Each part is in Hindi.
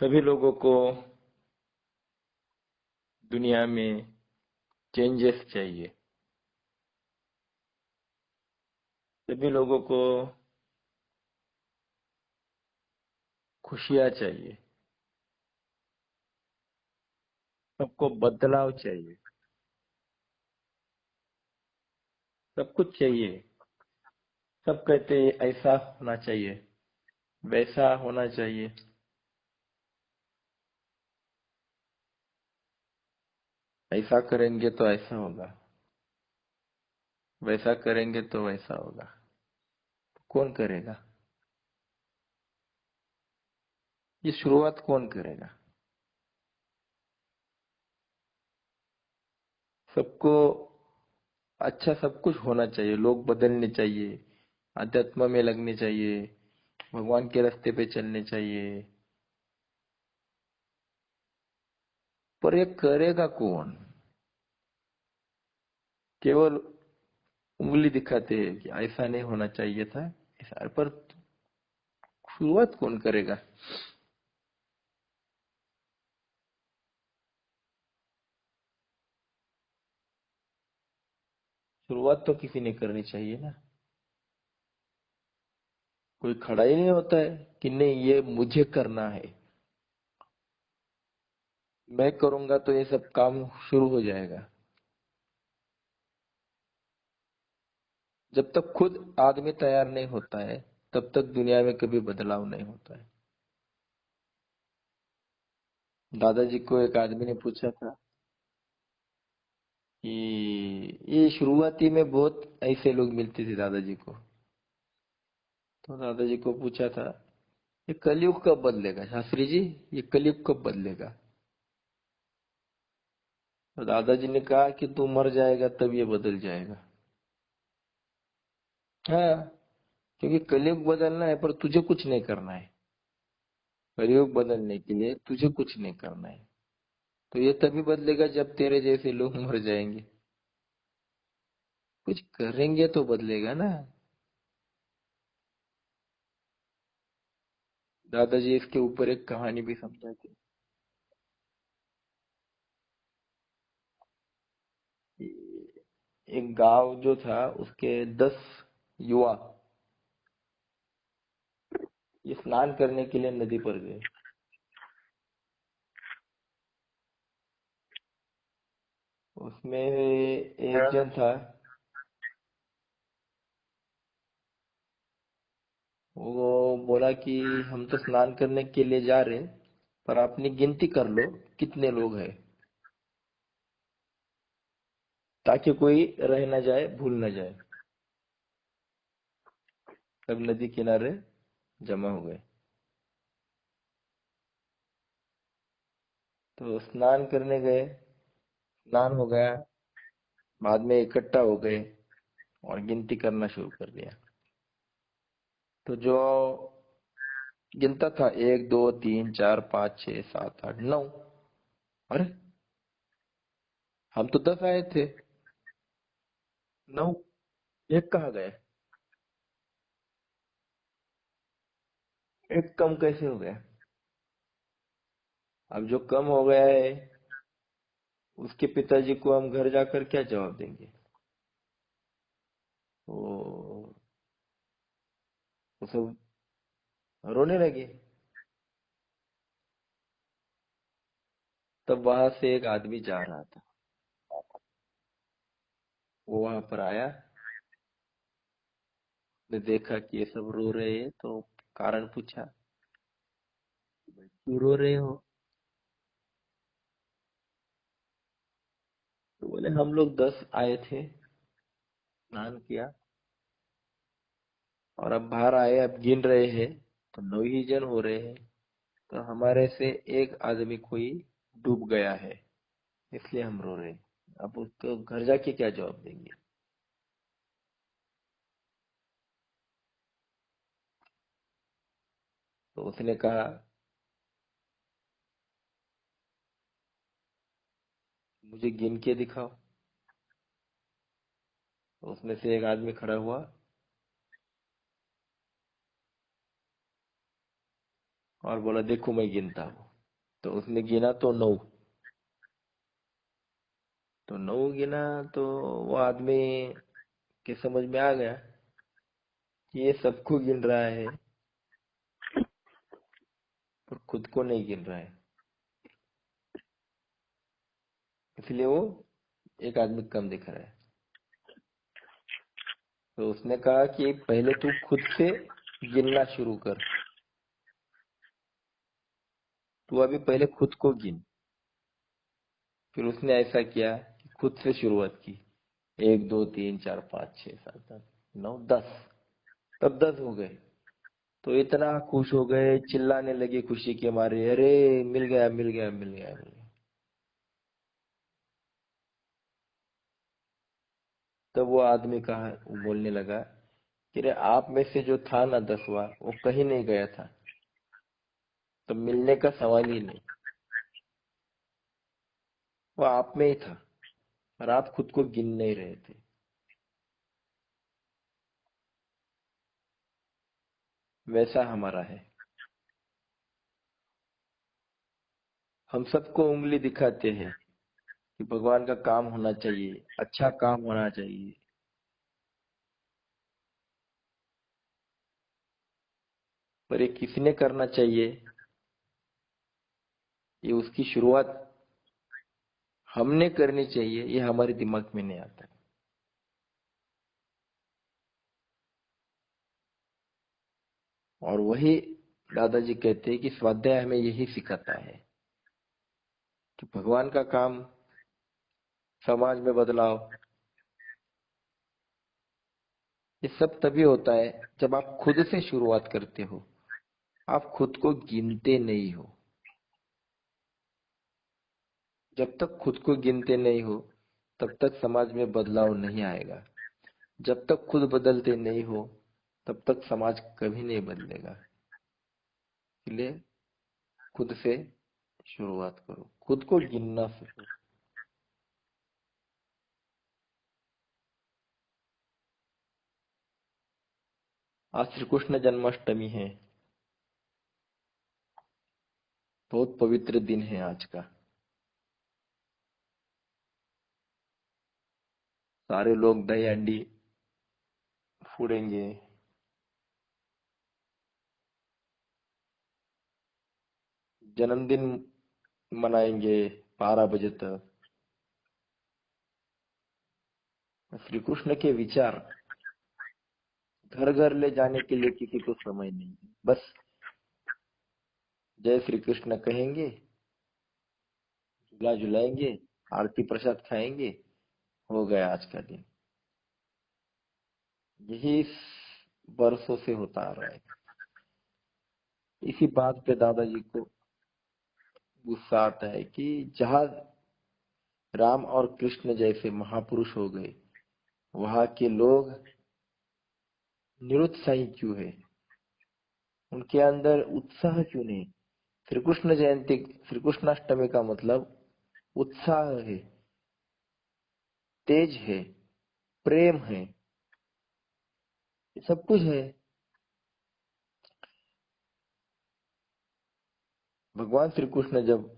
सभी लोगों को दुनिया में चेंजेस चाहिए। सभी लोगों को खुशियाँ चाहिए। सबको बदलाव चाहिए। सब कुछ चाहिए। सब कहते हैं ऐसा होना चाहिए, वैसा होना चाहिए। ऐसा करेंगे तो ऐसा होगा, वैसा करेंगे तो वैसा होगा। कौन करेगा? ये शुरुआत कौन करेगा? सबको अच्छा सब कुछ होना चाहिए, लोग बदलने चाहिए, अध्यात्म में लगने चाहिए, भगवान के रास्ते पे चलने चाहिए। पर ये करेगा कौन? केवल उंगली दिखाते हैं कि ऐसा नहीं होना चाहिए था, ऐसा। पर शुरुआत कौन करेगा? शुरुआत तो किसी ने करनी चाहिए ना। कोई खड़ा ही नहीं होता है कि नहीं ये मुझे करना है, मैं करूंगा तो ये सब काम शुरू हो जाएगा। जब तक खुद आदमी तैयार नहीं होता है, तब तक दुनिया में कभी बदलाव नहीं होता है। दादाजी को एक आदमी ने पूछा था कि ये शुरुआती में बहुत ऐसे लोग मिलते थे दादाजी को। तो दादाजी को पूछा था, ये कलयुग कब बदलेगा शास्त्री जी? ये कलयुग कब बदलेगा? तो दादाजी ने कहा कि तू मर जाएगा तब ये बदल जाएगा। हाँ, क्योंकि कलयुग बदलना है पर तुझे कुछ नहीं करना है। कलयुग बदलने के लिए तुझे कुछ नहीं करना है। तो ये तभी बदलेगा जब तेरे जैसे लोग मर जाएंगे। कुछ करेंगे तो बदलेगा ना। दादाजी इसके ऊपर एक कहानी भी समझाते कि एक गांव जो था उसके 10 युवा ये स्नान करने के लिए नदी पर गए। उसमें एक जन था, वो बोला कि हम तो स्नान करने के लिए जा रहे हैं, पर अपनी गिनती कर लो कितने लोग हैं, ताकि कोई रह ना जाए, भूल ना जाए। सब नदी किनारे जमा हो गए। तो स्नान करने गए, स्नान हो गया, बाद में इकट्ठा हो गए और गिनती करना शुरू कर दिया। तो जो गिनता था, 1 2 3 4 5 6 7 8 9। अरे, हम तो 10 आए थे, 9 एक कहाँ गए? एक कम कैसे हो गया? अब जो कम हो गया है उसके पिताजी को हम घर जाकर क्या जवाब देंगे? वो वो सब रोने लगे। तब वहां से एक आदमी जा रहा था, वो वहां पर आया, ने देखा कि ये सब रो रहे हैं तो कारण पूछा, क्यों रो रहे हो? तो बोले हम लोग 10 आए थे, स्नान किया, और अब बाहर आए, अब गिन रहे हैं तो 9 ही जन हो रहे हैं। तो हमारे से एक आदमी कोई डूब गया है, इसलिए हम रो रहे हैं। अब उसको घर जाके क्या जवाब देंगे? तो उसने कहा, मुझे गिन के दिखाओ। तो उसमें से एक आदमी खड़ा हुआ और बोला, देखो मैं गिनता हूँ। तो उसने गिना तो 9। तो 9 गिना तो वो आदमी के समझ में आ गया कि ये सबको गिन रहा है पर खुद को नहीं गिन रहा है। इसलिए वो एक आदमी कम दिख रहा है। तो उसने कहा कि पहले तू खुद से गिनना शुरू कर। तू अभी पहले खुद को गिन। फिर उसने ऐसा किया कि खुद से शुरुआत की। 1 2 3 4 5 6 7 8 9 10। तब 10 हो गए। तो इतना खुश हो गए, चिल्लाने लगे खुशी के मारे, अरे मिल गया मिल गया मिल गया मिल गया। तब वो आदमी कहा, बोलने लगा कि रे आप में से जो था ना 10वां, वो कहीं नहीं गया था। तो मिलने का सवाल ही नहीं। वो आप में ही था और आप खुद को गिन नहीं रहे थे। वैसा हमारा है। हम सबको उंगली दिखाते हैं कि भगवान का काम होना चाहिए, अच्छा काम होना चाहिए। पर ये किसने करना चाहिए, ये उसकी शुरुआत हमने करनी चाहिए, ये हमारे दिमाग में नहीं आता। और वही दादाजी कहते हैं कि स्वाध्याय हमें यही सिखाता है कि भगवान का काम, समाज में बदलाव, ये सब तभी होता है जब आप खुद से शुरुआत करते हो। आप खुद को गिनते नहीं हो। जब तक खुद को गिनते नहीं हो तब तक समाज में बदलाव नहीं आएगा। जब तक खुद बदलते नहीं हो तब तक समाज कभी नहीं बदलेगा। इसलिए खुद से शुरुआत करो, खुद को गिनना सीखो। आज श्री कृष्ण जन्माष्टमी है। बहुत पवित्र दिन है आज का। सारे लोग दही अंडी फोड़ेंगे, जन्मदिन मनाएंगे 12 बजे तक। श्री कृष्ण के विचार घर घर ले जाने के लिए किसी को समय नहीं है। बस जय श्री कृष्ण कहेंगे, झूला झुलाएंगे, आरती प्रसाद खाएंगे, हो गया आज का दिन। यही बरसों से होता आ रहा है। इसी बात पे दादाजी को गुस्सा आता है कि जहां राम और कृष्ण जैसे महापुरुष हो गए, वहां के लोग निरुत्साही क्यों है, उनके अंदर उत्साह क्यों नहीं। श्री कृष्ण जयंती, श्री कृष्णाष्टमी का मतलब उत्साह है, तेज है, प्रेम है, ये सब कुछ है। भगवान श्री कृष्ण जब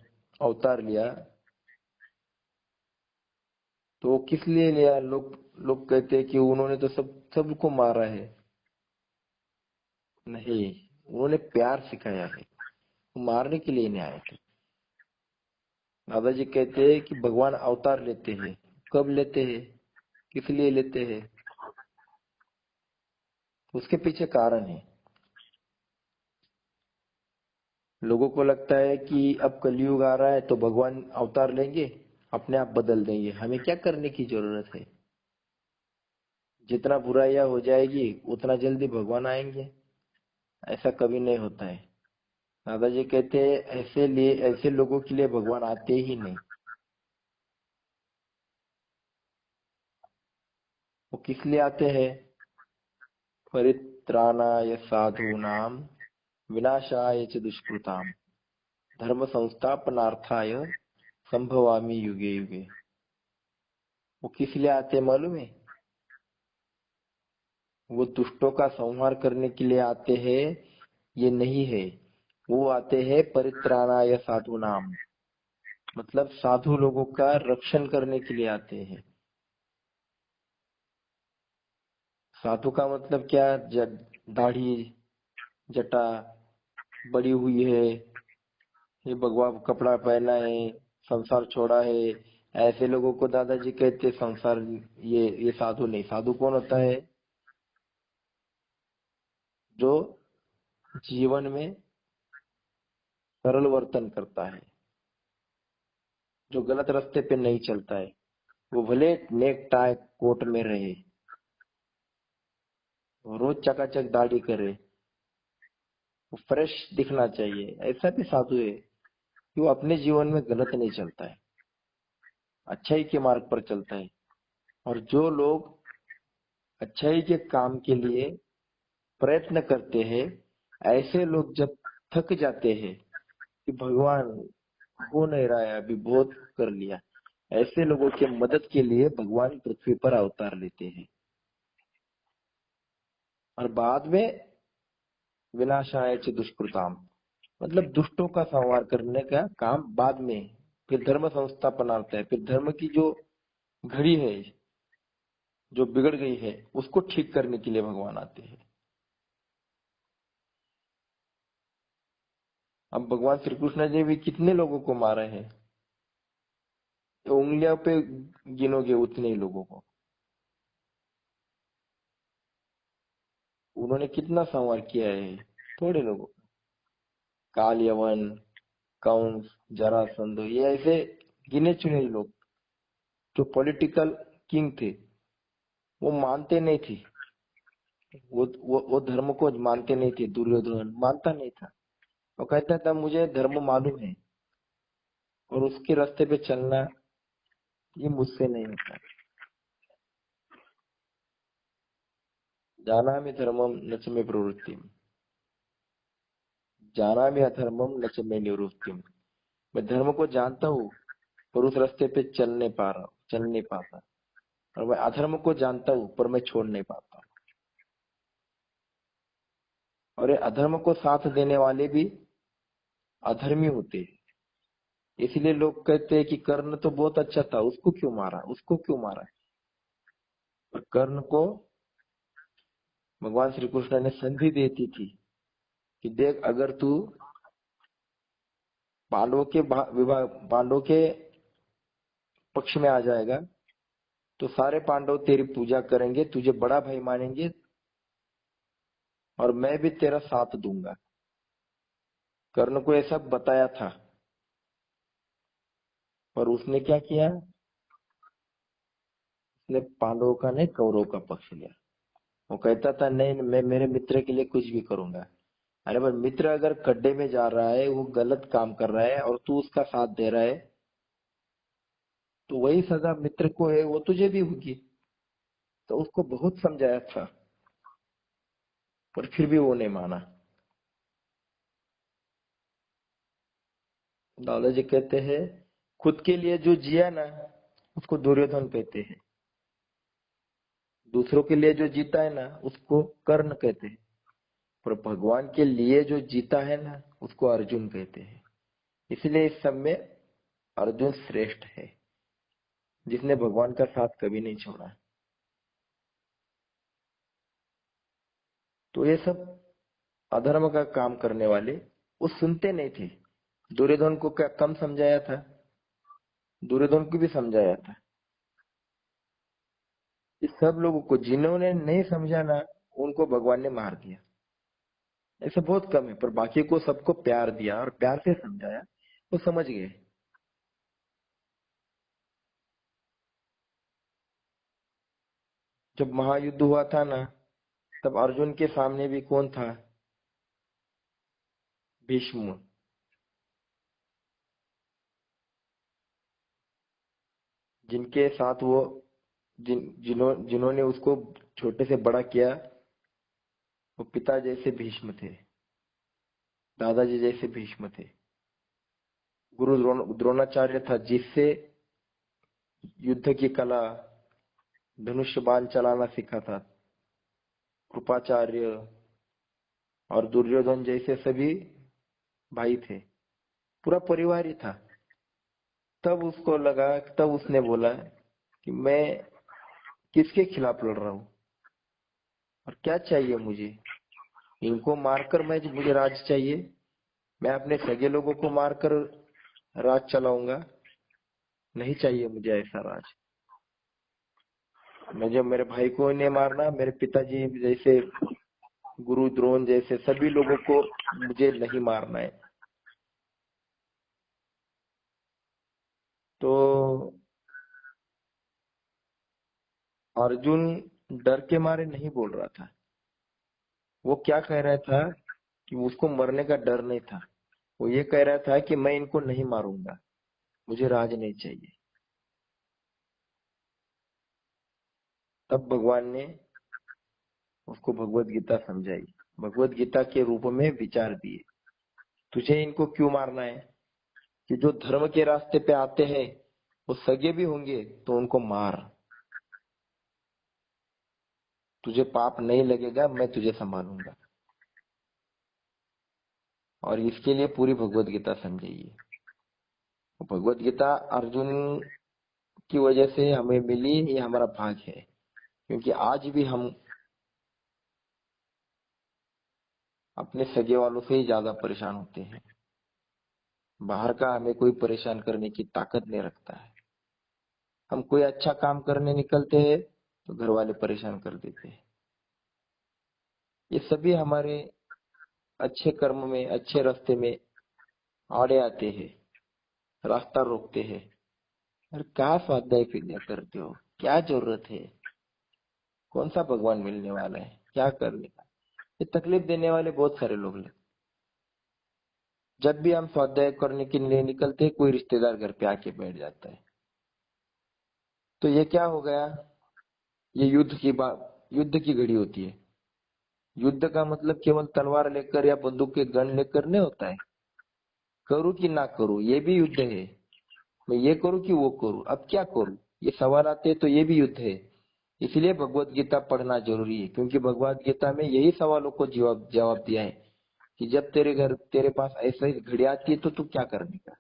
अवतार लिया तो वो किस लिए लिया। लोग लोग कहते हैं कि उन्होंने तो सबको मारा है। नहीं, उन्होंने प्यार सिखाया है, वो मारने के लिए नहीं आए थे। दादाजी कहते हैं कि भगवान अवतार लेते हैं। कब लेते हैं, किस लिए लेते हैं, उसके पीछे कारण है। लोगों को लगता है कि अब कलयुग आ रहा है तो भगवान अवतार लेंगे, अपने आप बदल देंगे, हमें क्या करने की जरूरत है। जितना बुराइयां हो जाएगी उतना जल्दी भगवान आएंगे। ऐसा कभी नहीं होता है। दादाजी कहते हैं ऐसे लोगों के लिए भगवान आते ही नहीं। वो किस लिए आते हैं, परित्राणाय साधूनाम विनाशाय च दुष्कृताम धर्म संस्थापनार्थाय संभवामि युगे युगे। वो किस लिए आते हैं मालूम है, वो दुष्टों का संहार करने के लिए आते हैं, ये नहीं है वो आते हैं परित्राणाय साधु नाम, मतलब साधु लोगों का रक्षण करने के लिए आते हैं। साधु का मतलब क्या, दाढ़ी जटा बड़ी हुई है, ये भगवा कपड़ा पहना है, संसार छोड़ा है, ऐसे लोगों को दादाजी कहते संसार, ये साधु नहीं। साधु कौन होता है, जो जीवन में सरल वर्तन करता है, जो गलत रास्ते पे नहीं चलता है। वो भले नेक टाई कोट में रहे, रोज चकाचक दाढ़ी करे, वो फ्रेश दिखना चाहिए, ऐसा भी साधु है कि वो अपने जीवन में गलत नहीं चलता है, अच्छाई के मार्ग पर चलता है। और जो लोग अच्छाई के काम के लिए प्रयत्न करते हैं, ऐसे लोग जब थक जाते हैं कि भगवान हो नहीं रहा है, अभी बहुत कर लिया, ऐसे लोगों की मदद के लिए भगवान पृथ्वी पर अवतार लेते हैं। और बाद में विनाशाय च दुष्कृताम, मतलब दुष्टों का संहार करने का काम बाद में, फिर धर्म संस्थापन आता है, फिर धर्म की जो घड़ी है जो बिगड़ गई है उसको ठीक करने के लिए भगवान आते हैं। अब भगवान श्री कृष्ण जी भी कितने लोगों को मारे हैं, तो उंगलियों पे गिनोगे उतने ही लोगों को। उन्होंने कितना संहार किया है, थोड़े लोगों। काल यवन, कंस, जरासंध, ये ऐसे गिने चुने लोग जो पॉलिटिकल किंग थे, वो मानते नहीं थे, वो धर्म को मानते नहीं थे। दुर्योधन मानता नहीं था, वो कहता था मुझे धर्म मालूम है और उसके रास्ते पे चलना ये मुझसे नहीं होता। जानामि धर्मम न च मे प्रवृत्तिम, जानामि अधर्मम न च मे निवृत्तिम। मैं धर्म को जानता हूँ पर उस रास्ते पे चल नहीं पाता। और मैं अधर्म को जानता हूँ पर मैं छोड़ नहीं पाता। और ये अधर्म को साथ देने वाले भी अधर्मी होते हैं। इसलिए लोग कहते हैं कि कर्ण तो बहुत अच्छा था, उसको क्यों मारा, उसको क्यों मारा। और कर्ण को भगवान श्री कृष्ण ने संधि देती थी कि देख, अगर तू पांडवों के पक्ष में आ जाएगा तो सारे पांडव तेरी पूजा करेंगे, तुझे बड़ा भाई मानेंगे, और मैं भी तेरा साथ दूंगा। कर्ण को ऐसा बताया था, पर उसने क्या किया, उसने पांडवों का नहीं कौरवों का पक्ष लिया। वो कहता था नहीं, मैं मेरे मित्र के लिए कुछ भी करूंगा। अरे पर मित्र अगर गड्ढे में जा रहा है, वो गलत काम कर रहा है और तू उसका साथ दे रहा है, तो वही सजा मित्र को है वो तुझे भी होगी। तो उसको बहुत समझाया था, पर फिर भी वो नहीं माना। दादाजी कहते हैं खुद के लिए जो जिया ना उसको दुर्योधन कहते हैं, दूसरों के लिए जो जीता है ना उसको कर्ण कहते हैं, पर भगवान के लिए जो जीता है ना उसको अर्जुन कहते हैं। इसलिए इस सब में अर्जुन श्रेष्ठ है, जिसने भगवान का साथ कभी नहीं छोड़ा। तो ये सब अधर्म का काम करने वाले वो सुनते नहीं थे। दुर्योधन को क्या कम समझाया था, दुर्योधन को भी समझाया था। इस सब लोगों को जिन्होंने नहीं समझा ना, उनको भगवान ने मार दिया। ऐसे बहुत कम है, पर बाकी को सबको प्यार दिया और प्यार से समझाया, वो समझ गए। जब महायुद्ध हुआ था ना, तब अर्जुन के सामने भी कौन था, भीष्म, जिनके साथ वो जिन्होंने उसको छोटे से बड़ा किया, वो पिता जैसे भीष्म थे, दादाजी जैसे भीष्म थे। गुरु द्रोणाचार्य था, जिससे युद्ध की कला, धनुष्य बाण चलाना सीखा था। कृपाचार्य और दुर्योधन जैसे सभी भाई थे, पूरा परिवार ही था। तब उसको लगा, तब उसने बोला कि मैं किसके खिलाफ लड़ रहा हूँ और क्या चाहिए मुझे। इनको मारकर मुझे राज चाहिए? मैं अपने सगे लोगों को मारकर राज चलाऊंगा? नहीं चाहिए मुझे ऐसा राज। मुझे मेरे भाई को नहीं मारना, मेरे पिताजी जैसे, गुरु द्रोण जैसे सभी लोगों को मुझे नहीं मारना है। तो अर्जुन डर के मारे नहीं बोल रहा था। वो क्या कह रहा था कि उसको मरने का डर नहीं था। वो ये कह रहा था कि मैं इनको नहीं मारूंगा, मुझे राज नहीं चाहिए। तब भगवान ने उसको भगवत गीता समझाई, भगवत गीता के रूप में विचार दिए। तुझे इनको क्यों मारना है? कि जो धर्म के रास्ते पे आते हैं वो सगे भी होंगे तो उनको मार। तुझे पाप नहीं लगेगा, मैं तुझे संभालूंगा। और इसके लिए पूरी भगवत गीता समझाइए। भगवत गीता अर्जुन की वजह से हमें मिली, ये हमारा भाग्य है। क्योंकि आज भी हम अपने सगे वालों से ही ज्यादा परेशान होते हैं। बाहर का हमें कोई परेशान करने की ताकत नहीं रखता है। हम कोई अच्छा काम करने निकलते हैं तो घर वाले परेशान कर देते हैं। ये सभी हमारे अच्छे कर्म में, अच्छे रास्ते में आड़े आते हैं, रास्ता रोकते हैं। अरे क्या स्वाध्याय फिर करते हो, क्या जरूरत है? कौन सा भगवान मिलने वाला है, क्या करने का? ये तकलीफ देने वाले बहुत सारे लोग हैं। जब भी हम स्वाध्याय करने के लिए निकलते हैं, कोई रिश्तेदार घर पे आके बैठ जाता है। तो ये क्या हो गया? ये युद्ध की बात, युद्ध की घड़ी होती है। युद्ध का मतलब केवल तलवार लेकर या बंदूक के गन लेकर नहीं होता है। करूँ कि ना करूँ, ये भी युद्ध है। मैं ये करूँ कि वो करूँ, अब क्या करूँ, ये सवाल आते हैं, तो ये भी युद्ध है। इसलिए भगवत गीता पढ़ना जरूरी है, क्योंकि भगवत गीता में यही सवालों को जवाब जवाब दिया है कि जब तेरे पास ऐसी घड़ी आती है तो तू क्या करने का।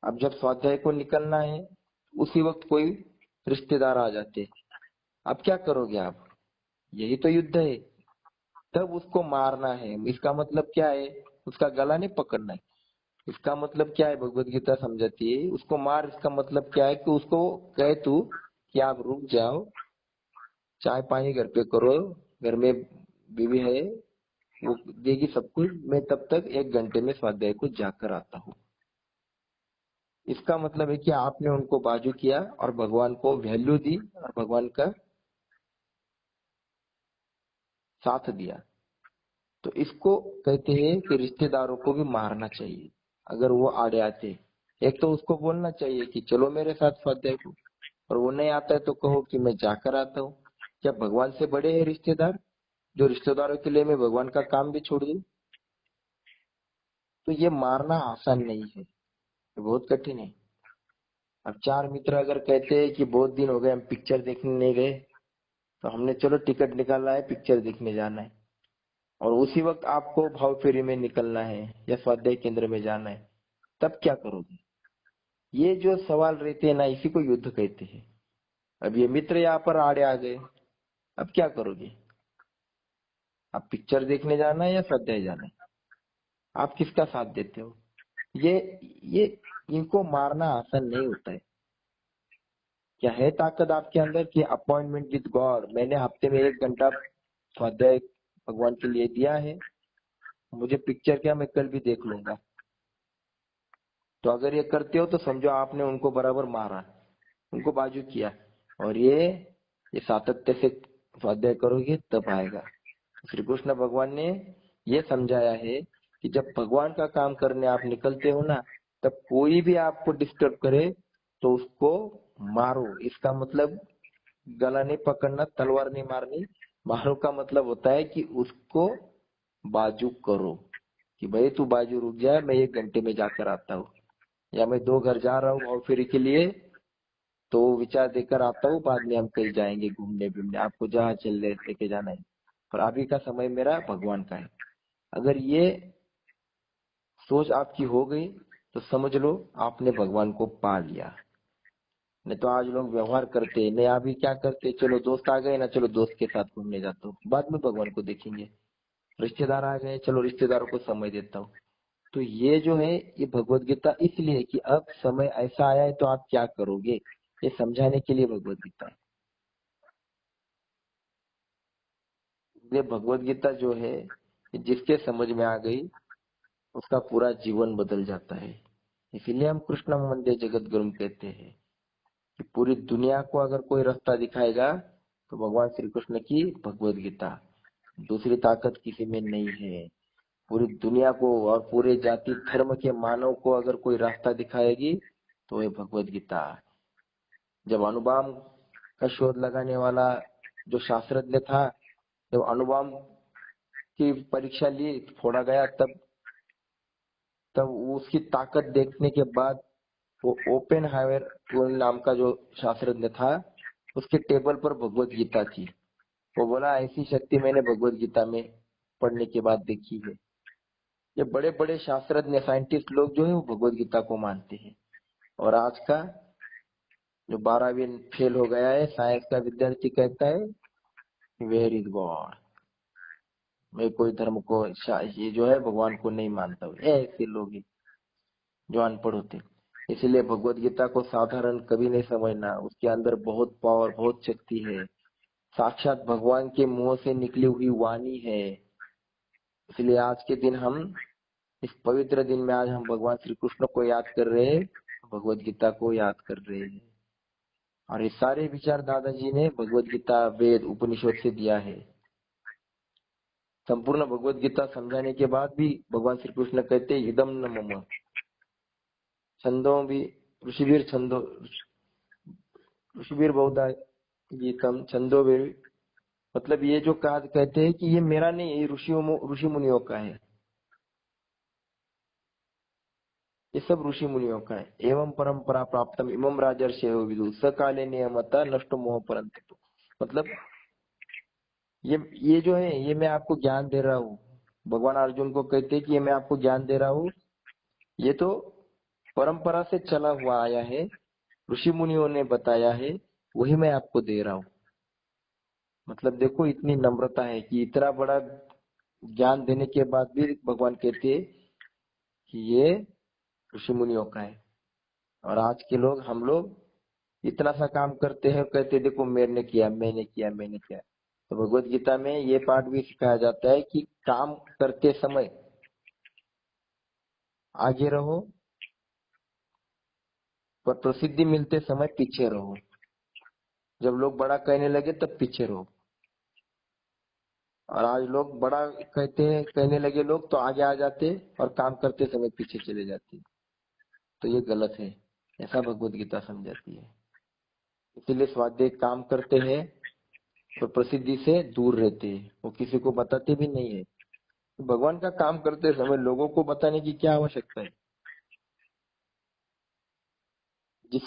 अब जब स्वाध्याय को निकलना है, उसी वक्त कोई रिश्तेदार आ जाते हैं। अब क्या करोगे आप? यही तो युद्ध है। तब उसको मारना है, इसका मतलब क्या है? उसका गला नहीं पकड़ना है। इसका मतलब क्या है? भगवत गीता समझाती है उसको मार। इसका मतलब क्या है कि उसको कहे तू कि आप रुक जाओ, चाय पानी घर पे करो, घर में बीवी है, वो देगी सब कुछ, मैं तब तक 1 घंटे में स्वाध्याय को जाकर आता हूँ। इसका मतलब है कि आपने उनको बाजू किया और भगवान को वैल्यू दी और भगवान का साथ दिया। तो इसको कहते हैं कि रिश्तेदारों को भी मारना चाहिए अगर वो आड़े आते। एक तो उसको बोलना चाहिए कि चलो मेरे साथ स्वाध्याय को, और वो नहीं आता है तो कहो कि मैं जाकर आता हूँ। क्या भगवान से बड़े हैं रिश्तेदार, जो रिश्तेदारों के लिए मैं भगवान का काम भी छोड़ दूं? तो ये मारना आसान नहीं है, ये बहुत कठिन है। अब 4 मित्र अगर कहते हैं कि बहुत दिन हो गए हम पिक्चर देखने नहीं गए, तो हमने चलो टिकट निकाला है, पिक्चर देखने जाना है, और उसी वक्त आपको भाव फेरी में निकलना है या स्वाध्याय केंद्र में जाना है, तब क्या करोगे? ये जो सवाल रहते हैं ना, इसी को युद्ध कहते हैं। अब ये मित्र यहाँ पर आड़े आ गए, अब क्या करोगे? आप पिक्चर देखने जाना है या स्वाध्याय जाना है? आप किसका साथ देते हो? ये ये इनको मारना आसान नहीं होता है। क्या है ताकत आपके अंदर कि अपॉइंटमेंट विद गॉड, मैंने हफ्ते में 1 घंटा स्वाध्याय भगवान के लिए दिया है, मुझे पिक्चर क्या, मैं कल भी देख लूंगा। तो अगर ये करते हो तो समझो आपने उनको बराबर मारा, उनको बाजू किया। और ये सातत्य से स्वाध्याय करोगे तब आएगा। श्री कृष्ण भगवान ने ये समझाया है कि जब भगवान का काम करने आप निकलते हो ना, तब कोई भी आपको डिस्टर्ब करे तो उसको मारो। इसका मतलब गला नहीं पकड़ना, तलवार नहीं मारनी। मारो का मतलब होता है कि उसको बाजू करो कि भाई तू बाजू रुक जा, मैं 1 घंटे में जाकर आता हूँ, या मैं 2 घर जा रहा हूँ भाव फेरी के लिए, तो विचार देकर आता हूँ, बाद में हम कहीं जाएंगे घूमने घूमने, आपको जहाँ चल लेके जाना है, पर अभी का समय मेरा भगवान का है। अगर ये सोच आपकी हो गई तो समझ लो आपने भगवान को पा लिया। नहीं तो आज लोग व्यवहार करते नहीं, अभी क्या करते, चलो दोस्त आ गए ना, चलो दोस्त के साथ घूमने जाता हूँ, बाद में भगवान को देखेंगे। रिश्तेदार आ गए, चलो रिश्तेदारों को समय देता हूँ। तो ये जो है ये भगवत गीता इसलिए है कि अब समय ऐसा आया है तो आप क्या करोगे, ये समझाने के लिए भगवत गीता है। ये भगवत गीता जो है ये जिसके समझ में आ गई उसका पूरा जीवन बदल जाता है। इसीलिए हम कृष्ण वंदे जगत गुरुम कहते हैं कि पूरी दुनिया को अगर कोई रास्ता दिखाएगा तो भगवान श्री कृष्ण की भगवत गीता, दूसरी ताकत किसी में नहीं है। पूरी दुनिया को और पूरे जाति धर्म के मानव को अगर कोई रास्ता दिखाएगी तो ये भगवत गीता। जब अणुबॉम्ब का शोध लगाने वाला जो शास्त्रज्ञ था, जब अणुबॉम्ब की परीक्षा ली, फोड़ा गया, तब तब उसकी ताकत देखने के बाद वो ओपेनहाइमर नाम का जो शास्त्रज्ञ था उसके टेबल पर भगवत गीता थी। वो बोला ऐसी शक्ति मैंने भगवत गीता में पढ़ने के बाद देखी है। ये बड़े बड़े शास्त्रज्ञ साइंटिस्ट लोग जो है वो भगवत गीता को मानते हैं। और आज का जो 12वीं फेल हो गया है साइंस का विद्यार्थी कहता है वेयर इज गॉड, मैं कोई धर्म को ये जो है भगवान को नहीं मानता हूँ। ऐसे लोग हैं जो अनपढ़ होते हैं। इसलिए भगवत गीता को साधारण कभी नहीं समझना, उसके अंदर बहुत पावर, बहुत शक्ति है। साक्षात भगवान के मुंह से निकली हुई वाणी है। इसलिए आज के दिन हम इस पवित्र दिन में आज हम भगवान श्री कृष्ण को याद कर रहे हैं, भगवत गीता को याद कर रहे हैं। और ये सारे विचार दादाजी ने भगवत गीता वेद उपनिषद से दिया है। संपूर्ण भगवत गीता समझाने के बाद भी भगवान श्री कृष्ण कहते इदम न मम, छंदों भी ऋषिवीर छंदो, ऋषिवीर बहुधा गीतम छंदो भी, मतलब ये जो कहा कहते हैं कि ये मेरा नहीं है, ये ऋषि मुनियों का है, ये सब ऋषि मुनियों का है। एवं परंपरा प्राप्तम इमम राजर्षय विदु सकाले नियमता नष्ट मोह परंतु, मतलब ये जो है ये मैं आपको ज्ञान दे रहा हूँ। भगवान अर्जुन को कहते हैं कि ये मैं आपको ज्ञान दे रहा हूँ, ये तो परंपरा से चला हुआ आया है, ऋषि मुनियों ने बताया है, वही मैं आपको दे रहा हूँ। मतलब देखो इतनी नम्रता है कि इतना बड़ा ज्ञान देने के बाद भी भगवान कहते हैं कि ये ऋषि मुनियों का है। और आज के लोग, हम लोग इतना सा काम करते हैं, कहते देखो मैंने किया, मैंने किया, मैंने किया। तो भगवत गीता में ये पाठ भी सिखाया जाता है कि काम करते समय आगे रहो, पर प्रसिद्धि मिलते समय पीछे रहो। जब लोग बड़ा कहने लगे तब पीछे रहो। और आज लोग बड़ा कहते हैं, कहने लगे लोग तो आगे आ जाते और काम करते समय पीछे चले जाते। तो ये गलत है, ऐसा भगवत गीता समझाती है। इसीलिए स्वाध्याय काम करते हैं और प्रसिद्धि से दूर रहते हैं, वो किसी को बताते भी नहीं है। तो भगवान का काम करते समय लोगों को बताने की क्या आवश्यकता है। जिस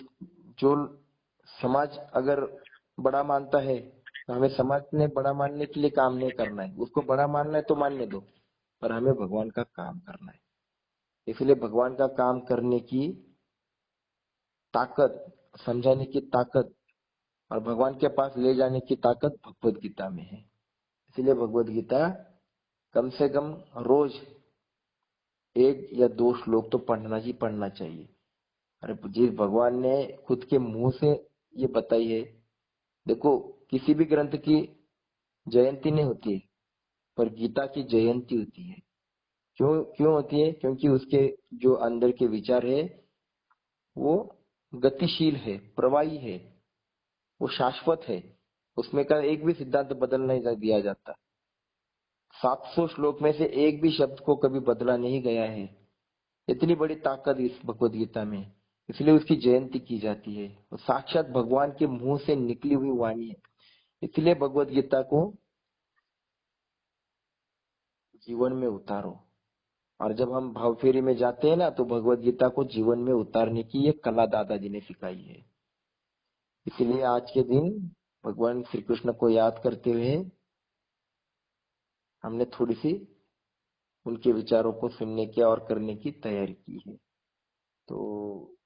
जो समाज अगर बड़ा मानता है तो हमें समाज ने बड़ा मानने के लिए काम नहीं करना है, उसको बड़ा मानना है तो मानने दो, पर हमें भगवान का काम करना है। इसलिए भगवान का काम करने की ताकत, समझाने की ताकत और भगवान के पास ले जाने की ताकत भगवत गीता में है। इसलिए भगवत गीता कम से कम रोज एक या दो श्लोक तो पढ़ना ही पढ़ना चाहिए। अरे जिस भगवान ने खुद के मुंह से ये बताई है, देखो किसी भी ग्रंथ की जयंती नहीं होती है, पर गीता की जयंती होती है। क्यों क्यों होती है? क्योंकि उसके जो अंदर के विचार है वो गतिशील है, प्रवाही है, वो शाश्वत है। उसमें का एक भी सिद्धांत बदल नहीं दिया जाता। 700 श्लोक में से एक भी शब्द को कभी बदला नहीं गया है। इतनी बड़ी ताकत इस भगवत गीता में, इसलिए उसकी जयंती की जाती है। वो साक्षात भगवान के मुंह से निकली हुई वाणी है। इसलिए भगवत गीता को जीवन में उतारो। और जब हम भाव फेरी में जाते हैं ना, तो भगवत गीता को जीवन में उतारने की ये कला दादाजी ने सिखाई है। इसलिए आज के दिन भगवान श्री कृष्ण को याद करते हुए हमने थोड़ी सी उनके विचारों को सुनने की और करने की तैयारी की है। तो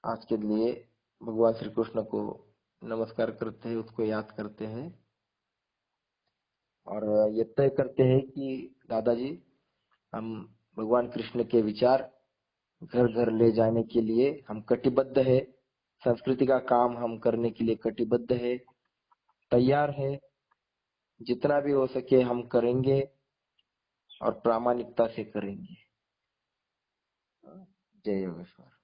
आज के लिए भगवान श्री कृष्ण को नमस्कार करते हैं, उसको याद करते हैं और ये तय करते हैं कि दादाजी, हम भगवान कृष्ण के विचार घर घर ले जाने के लिए हम कटिबद्ध है, संस्कृति का काम हम करने के लिए कटिबद्ध है, तैयार है, जितना भी हो सके हम करेंगे और प्रामाणिकता से करेंगे। जय योगेश्वर।